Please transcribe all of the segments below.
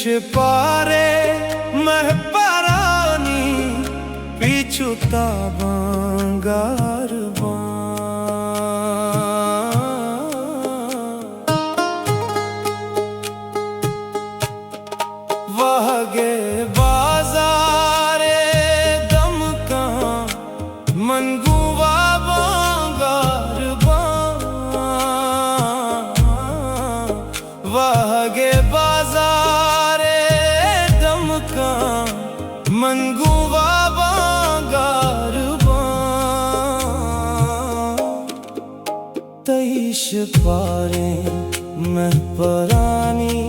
पारे महपरानी पिछुता बंगार वहगे बाजारे दमका मनगुवा बंगार वहगे बाजारे दमका मनगुवा बंगार तईश पारे महपरानी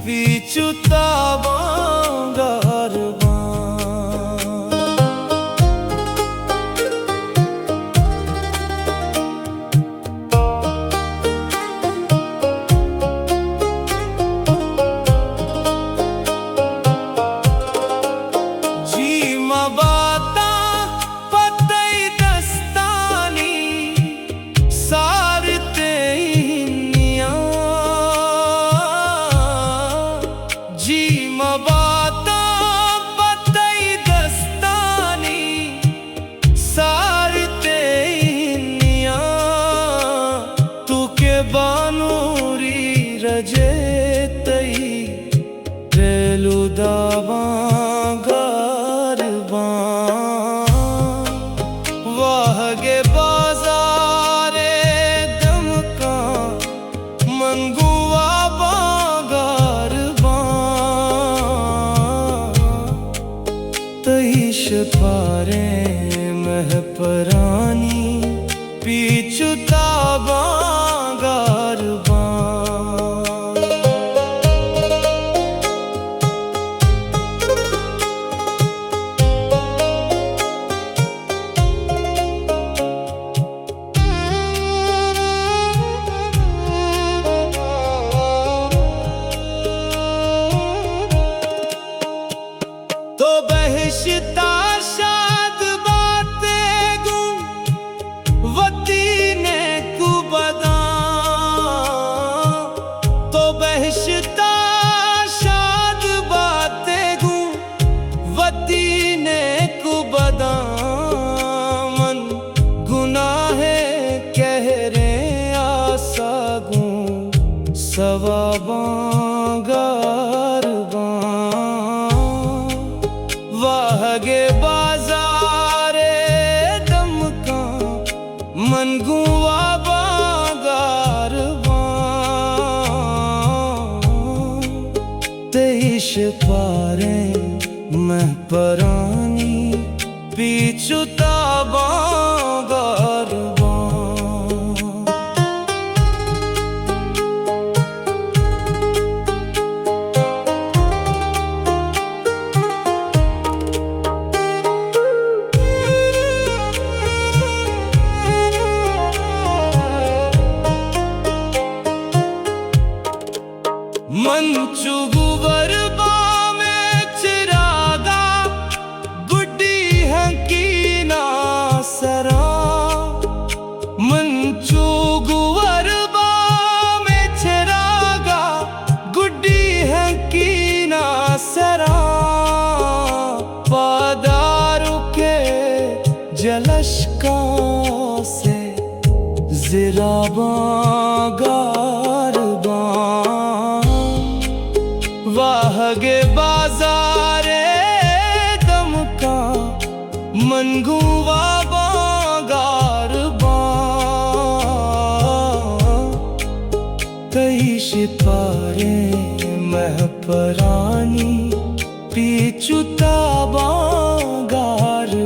पिछुता बंगार जी मबाता पतई दस्तानी सारते जी मबाता पतई दस्तानी सारते तू के बानूरी रजे तई रेलू दावा वहगे बाजारे दमका मनगुआ बंगार तईश पारे महपरानी पिछुता बंगार तो बहशता शाद बातें गुम वती ने कुबदा तो बहशता शाद बातें गुम वती ने कुबदा मन गुनाहे कह रे आसा गुम सवाबा वहगे बाजारे दमका मनगुआ बंगार तईश पारे महपरानी पिछुता बंगार मंचू गुवरबा में चिरागा गुड्डी हकीना सरा मंचू गुवरबा में चिरागा गुड्डी हकीना सरा पादारू के जलशका से जिराबा वहगे बाजारे दमका मनगुआ बंगार तईश पारे महपरानी पिछुता बंगार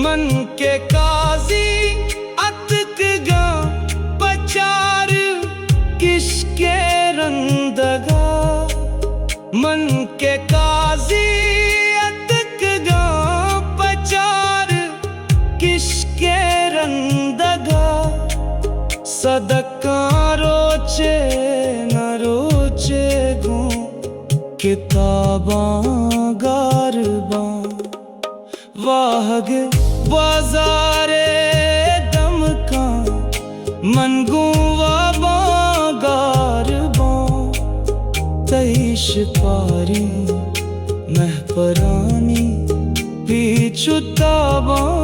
मन के काजी अतक गा पचार किसके रंदगा मन के काजी अतक गा पचार किसके रंदगा सदका रोचे न किताबां गारबां वाहगे बाजारे दमकां मनगुवा गारबां तईश पारी महपरानी पीछुताबां